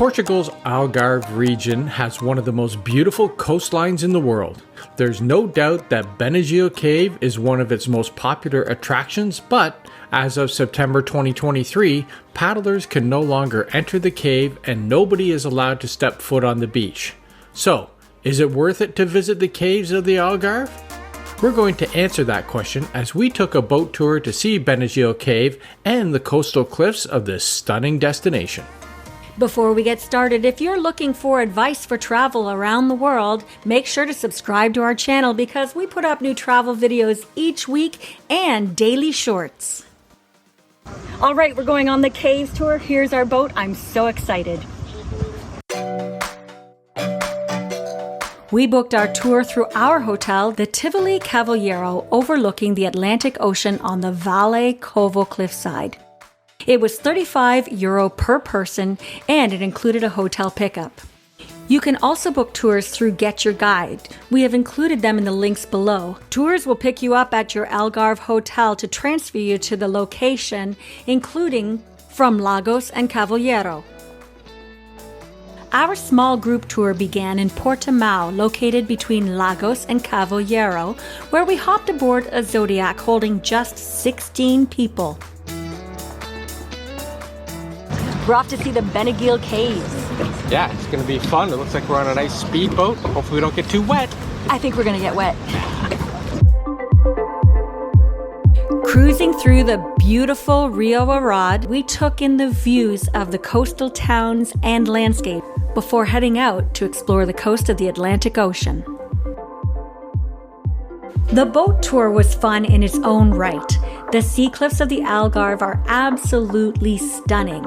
Portugal's Algarve region has one of the most beautiful coastlines in the world. There's no doubt that Benagil Cave is one of its most popular attractions, but as of September 2023, paddlers can no longer enter the cave and nobody is allowed to step foot on the beach. So, is it worth it to visit the caves of the Algarve? We're going to answer that question as we took a boat tour to see Benagil Cave and the coastal cliffs of this stunning destination. Before we get started, if you're looking for advice for travel around the world, make sure to subscribe to our channel because we put up new travel videos each week and daily shorts. All right, we're going on the caves tour. Here's our boat. I'm so excited. We booked our tour through our hotel, the Tivoli Cavaliero, overlooking the Atlantic Ocean on the Valle Covo cliffside. It was €35 per person and it included a hotel pickup. You can also book tours through Get Your Guide. We have included them in the links below. Tours will pick you up at your Algarve hotel to transfer you to the location, including from Lagos and Cavaliero. Our small group tour began in Portimao, located between Lagos and Cavaliero, where we hopped aboard a Zodiac holding just 16 people. We're off to see the Benagil Caves. Yeah, it's going to be fun. It looks like we're on a nice speedboat. Hopefully we don't get too wet. I think we're going to get wet. Cruising through the beautiful Rio Arad, we took in the views of the coastal towns and landscape before heading out to explore the coast of the Atlantic Ocean. The boat tour was fun in its own right. The sea cliffs of the Algarve are absolutely stunning.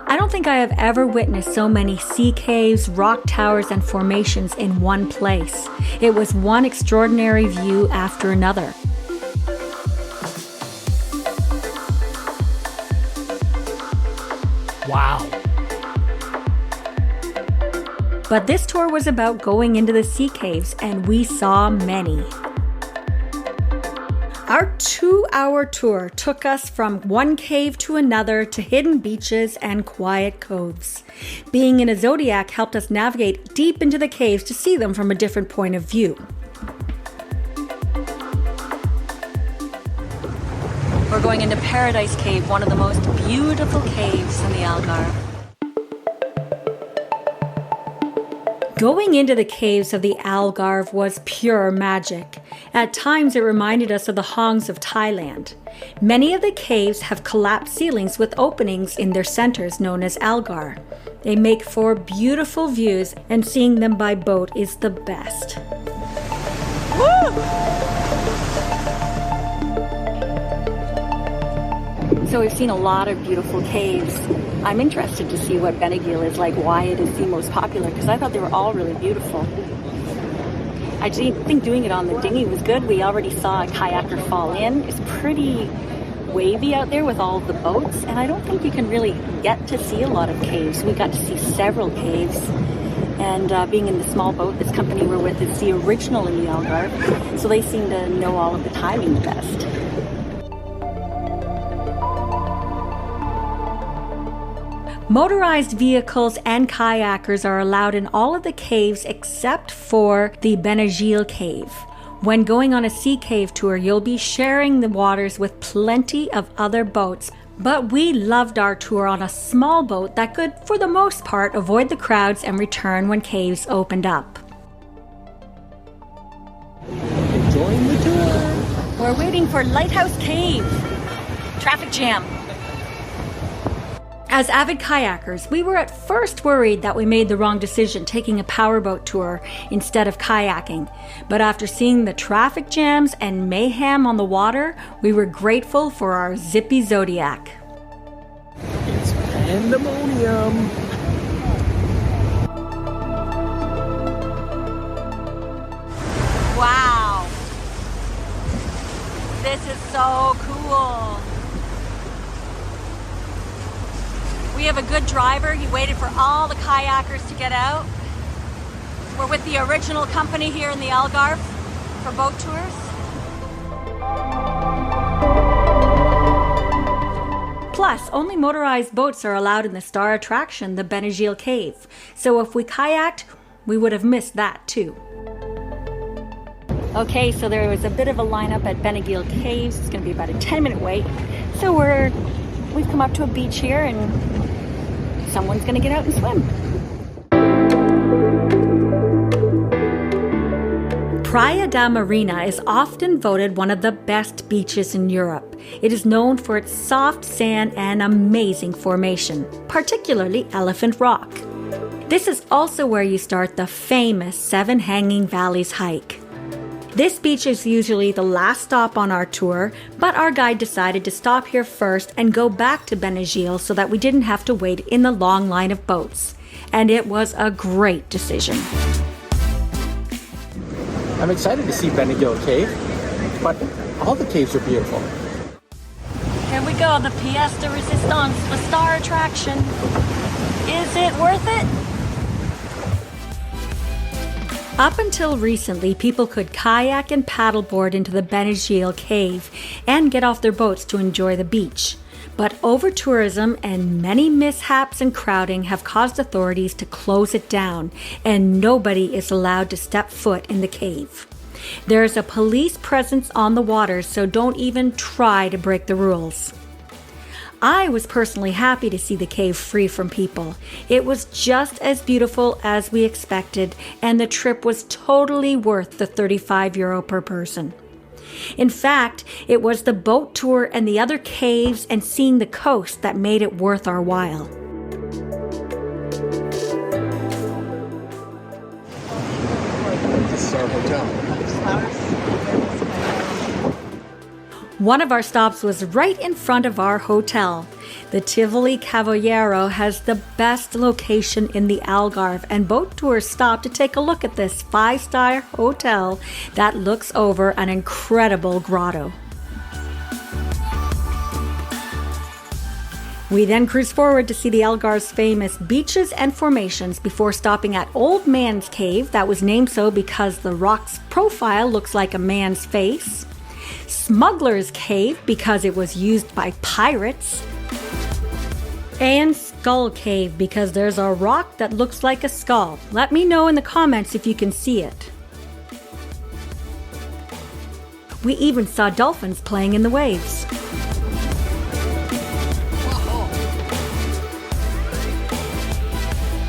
I don't think I have ever witnessed so many sea caves, rock towers, and formations in one place. It was one extraordinary view after another. Wow. But this tour was about going into the sea caves, and we saw many. Our 2-hour tour took us from one cave to another to hidden beaches and quiet coves. Being in a Zodiac helped us navigate deep into the caves to see them from a different point of view. We're going into Paradise Cave, one of the most beautiful caves in the Algarve. Going into the caves of the Algarve was pure magic. At times it reminded us of the Hongs of Thailand. Many of the caves have collapsed ceilings with openings in their centers known as algar. They make for beautiful views and seeing them by boat is the best. Woo! So we've seen a lot of beautiful caves. I'm interested to see what Benagil is like, why it is the most popular, because I thought they were all really beautiful. I think doing it on the dinghy was good. We already saw a kayaker fall in. It's pretty wavy out there with all of the boats, and I don't think you can really get to see a lot of caves. We got to see several caves, and being in the small boat, this company we're with is the original in the Algarve, so they seem to know all of the timing the best. Motorized vehicles and kayakers are allowed in all of the caves except for the Benagil Cave. When going on a sea cave tour, you'll be sharing the waters with plenty of other boats. But we loved our tour on a small boat that could, for the most part, avoid the crowds and return when caves opened up. Enjoying the tour. We're waiting for Lighthouse Cave. Traffic jam. As avid kayakers, we were at first worried that we made the wrong decision taking a powerboat tour instead of kayaking. But after seeing the traffic jams and mayhem on the water, we were grateful for our zippy Zodiac. It's pandemonium. Wow! This is so cool! We have a good driver. He waited for all the kayakers to get out. We're with the original company here in the Algarve for boat tours. Plus, only motorized boats are allowed in the star attraction, the Benagil Cave. So if we kayaked, we would have missed that too. Okay, so there was a bit of a lineup at Benagil Caves. It's going to be about a 10-minute wait. So we've come up to a beach here and someone's going to get out and swim. Praia da Marina is often voted one of the best beaches in Europe. It is known for its soft sand and amazing formation, particularly Elephant Rock. This is also where you start the famous Seven Hanging Valleys hike. This beach is usually the last stop on our tour, but our guide decided to stop here first and go back to Benagil so that we didn't have to wait in the long line of boats. And it was a great decision. I'm excited to see Benagil Cave, but all the caves are beautiful. Here we go, the pièce de résistance, the star attraction. Is it worth it? Up until recently, people could kayak and paddleboard into the Benagil Cave and get off their boats to enjoy the beach. But over-tourism and many mishaps and crowding have caused authorities to close it down, and nobody is allowed to step foot in the cave. There is a police presence on the water, so don't even try to break the rules. I was personally happy to see the cave free from people. It was just as beautiful as we expected, and the trip was totally worth the €35 per person. In fact, it was the boat tour and the other caves and seeing the coast that made it worth our while. This is our hotel. One of our stops was right in front of our hotel. The Tivoli Cavallero has the best location in the Algarve, and boat tours stop to take a look at this 5-star hotel that looks over an incredible grotto. We then cruise forward to see the Algarve's famous beaches and formations before stopping at Old Man's Cave, that was named so because the rock's profile looks like a man's face. Smuggler's Cave because it was used by pirates. And Skull Cave because there's a rock that looks like a skull. Let me know in the comments if you can see it. We even saw dolphins playing in the waves.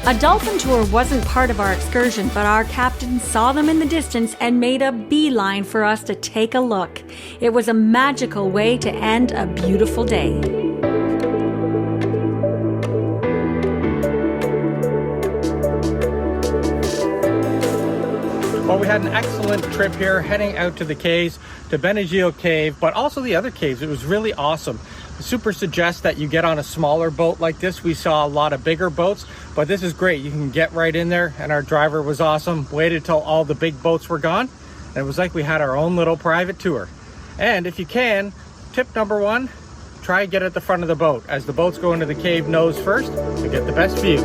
A dolphin tour wasn't part of our excursion, but our captain saw them in the distance and made a beeline for us to take a look. It was a magical way to end a beautiful day. Well, we had an excellent trip here heading out to the caves, to Benagil Cave, but also the other caves. It was really awesome. Super suggest that you get on a smaller boat like this. We saw a lot of bigger boats, but this is great. You can get right in there, and our driver was awesome. Waited till all the big boats were gone, and it was like we had our own little private tour. And if you can, tip number 1, try and get at the front of the boat, as the boats go into the cave nose first to get the best view.